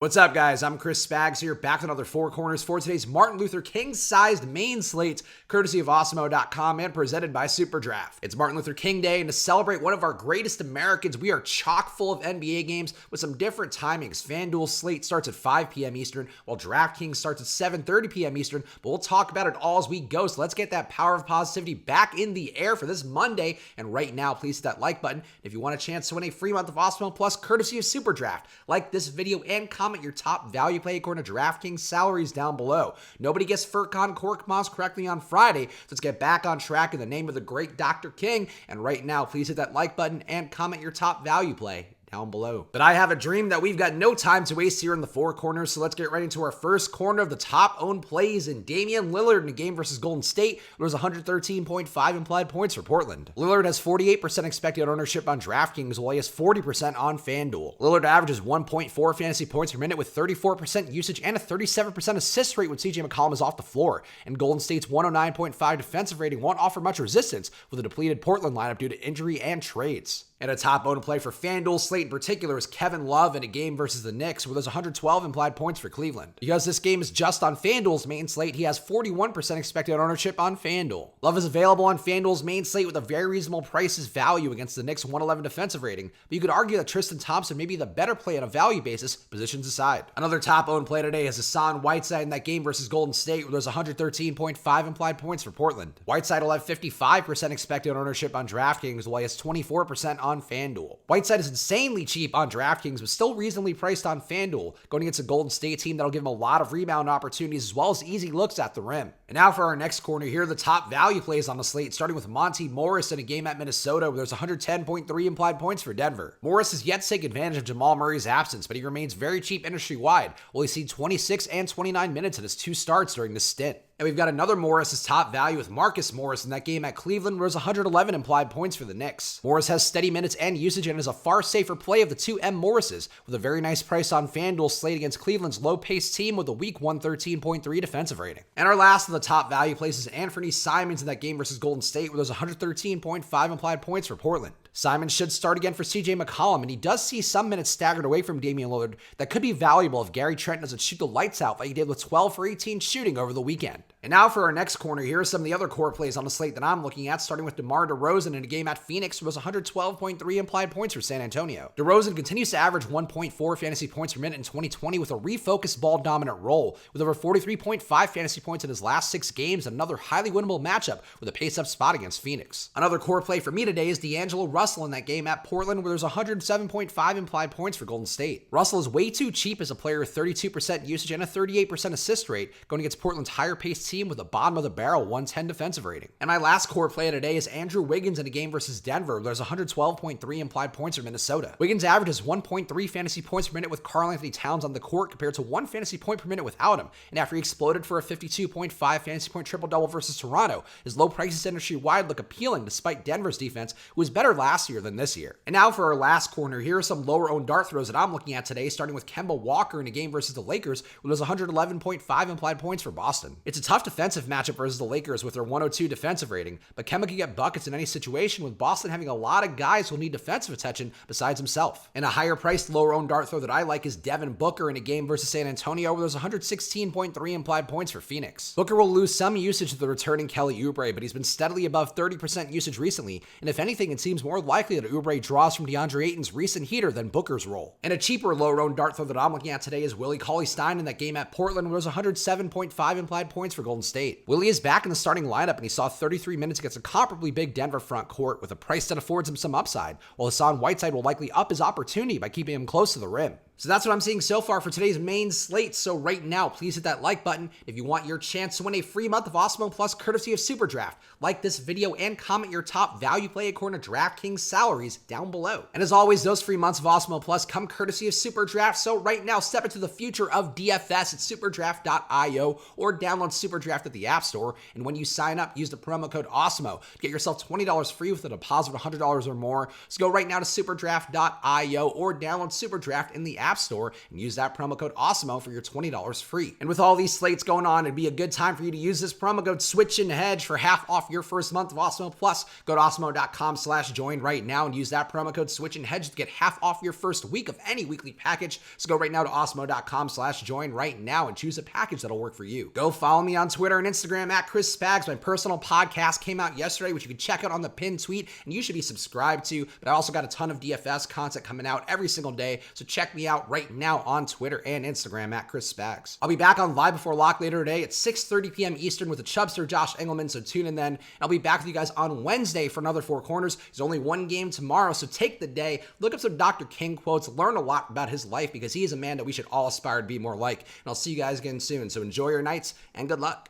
What's up, guys? I'm Chris Spags here, back with another Four Corners for today's Martin Luther King-sized main slate, courtesy of Awesemo.com and presented by Super Draft. It's Martin Luther King Day, and to celebrate one of our greatest Americans, we are chock full of NBA games with some different timings. FanDuel slate starts at 5 p.m. Eastern, while Draftkings starts at 7:30 p.m. Eastern, but we'll talk about it all as we go, so let's get that power of positivity back in the air for this Monday. And right now, please hit that like button if you want a chance to win a free month of Awesemo Plus, courtesy of Super Draft. Like this video and comment your top value play according to Draftkings salaries down below. Nobody guessed Furkan Korkmaz correctly on Friday, so let's get back on track in the name of the great Dr. King. And right now, please hit that like button and comment your top value play down below. But I have a dream that we've got no time to waste here in the Four Corners, so let's get right into our first corner of the top owned plays in Damian Lillard in a game versus Golden State. There's 113.5 implied points for Portland. Lillard has 48% expected ownership on Draftkings, while he has 40% on FanDuel. Lillard averages 1.4 fantasy points per minute with 34% usage and a 37% assist rate when CJ McCollum is off the floor. And Golden State's 109.5 defensive rating won't offer much resistance with a depleted Portland lineup due to injury and trades. And a top owned play for FanDuel slate in particular is Kevin Love in a game versus the Knicks, where there's 112 implied points for Cleveland. Because this game is just on FanDuel's main slate, he has 41% expected ownership on FanDuel. Love is available on FanDuel's main slate with a very reasonable price as value against the Knicks' 111 defensive rating, but you could argue that Tristan Thompson may be the better play on a value basis, positions aside. Another top owned play today is Hassan Whiteside in that game versus Golden State, where there's 113.5 implied points for Portland. Whiteside will have 55% expected ownership on DraftKings, while he has 24% on FanDuel. Whiteside is insanely cheap on DraftKings, but still reasonably priced on FanDuel, going against a Golden State team that'll give him a lot of rebound opportunities as well as easy looks at the rim. And now for our next corner, here are the top value plays on the slate, starting with Monty Morris in a game at Minnesota, where there's 110.3 implied points for Denver. Morris has yet to take advantage of Jamal Murray's absence, but he remains very cheap industry-wide, while he's seen 26 and 29 minutes in his two starts during this stint. And we've got another Morris as top value with Marcus Morris in that game at Cleveland, where there's 111 implied points for the Knicks. Morris has steady minutes and usage and is a far safer play of the two M. Morrises, with a very nice price on FanDuel slate against Cleveland's low-paced team with a weak 113.3 defensive rating. And our last of the top value plays is Anthony Simons in that game versus Golden State, where there's 113.5 implied points for Portland. Simons should start again for CJ McCollum, and he does see some minutes staggered away from Damian Lillard that could be valuable if Gary Trent doesn't shoot the lights out like he did with 12 for 18 shooting over the weekend. And now for our next corner, here are some of the other core plays on the slate that I'm looking at, starting with DeMar DeRozan in a game at Phoenix, where was 112.3 implied points for San Antonio. DeRozan continues to average 1.4 fantasy points per minute in 2020 with a refocused ball-dominant role, with over 43.5 fantasy points in his last 6 games, and another highly winnable matchup with a pace-up spot against Phoenix. Another core play for me today is D'Angelo Russell in that game at Portland, where there's 107.5 implied points for Golden State. Russell is way too cheap as a player with 32% usage and a 38% assist rate, going against Portland's higher-paced team with a bottom-of-the-barrel 110 defensive rating. And my last core play today is Andrew Wiggins in a game versus Denver, where there's 112.3 implied points for Minnesota. Wiggins averages 1.3 fantasy points per minute with Karl-Anthony Towns on the court compared to 1 fantasy point per minute without him, and after he exploded for a 52.5 fantasy point triple-double versus Toronto, his low prices industry-wide look appealing despite Denver's defense, who was better last year than this year. And now for our last corner, here are some lower-owned dart throws that I'm looking at today, starting with Kemba Walker in a game versus the Lakers, where there's 111.5 implied points for Boston. It's a tough defensive matchup versus the Lakers with their 102 defensive rating, but Kemba can get buckets in any situation, with Boston having a lot of guys who will need defensive attention besides himself. And a higher-priced lower-owned dart throw that I like is Devin Booker in a game versus San Antonio, where there's 116.3 implied points for Phoenix. Booker will lose some usage to the returning Kelly Oubre, but he's been steadily above 30% usage recently, and if anything, it seems more likely that Oubre draws from DeAndre Ayton's recent heater than Booker's role. And a cheaper low-owned dart throw that I'm looking at today is Willie Cauley-Stein in that game at Portland, where there's 107.5 implied points for Golden State. Willie is back in the starting lineup, and he saw 33 minutes against a comparably big Denver front court with a price that affords him some upside, while Hassan Whiteside will likely up his opportunity by keeping him close to the rim. So that's what I'm seeing so far for today's main slate. So right now, please hit that like button if you want your chance to win a free month of Awesemo Plus courtesy of Super Draft. Like this video and comment your top value play according to Draftkings salaries down below. And as always, those free months of Awesemo Plus come courtesy of Super Draft. So right now, step into the future of DFS at superdraft.io or download Super Draft at the App Store. And when you sign up, use the promo code Awesemo to get yourself $20 free with a deposit of $100 or more. So go right now to superdraft.io or download Super Draft in the App App Store and use that promo code AWESEMO for your $20 free. And with all these slates going on, it'd be a good time for you to use this promo code Switch and Hedge for half off your first month of Awesemo Plus. Go to awesemo.com/join right now and use that promo code Switch and Hedge to get half off your first week of any weekly package. So go right now to awesemo.com/join right now and choose a package that'll work for you. Go follow me on Twitter and Instagram at Chris Spags. My personal podcast came out yesterday, which you can check out on the pinned tweet, and you should be subscribed to. But I also got a ton of DFS content coming out every single day, so check me out right now on Twitter and Instagram at Chris Spags. I'll be back on Live Before Lock later today at 6:30 p.m. Eastern with the Chubster Josh Engelman, so tune in then. And I'll be back with you guys on Wednesday for another Four Corners. There's only one game tomorrow, so take the day, look up some Dr. King quotes, learn a lot about his life because he is a man that we should all aspire to be more like. And I'll see you guys again soon, so enjoy your nights and good luck.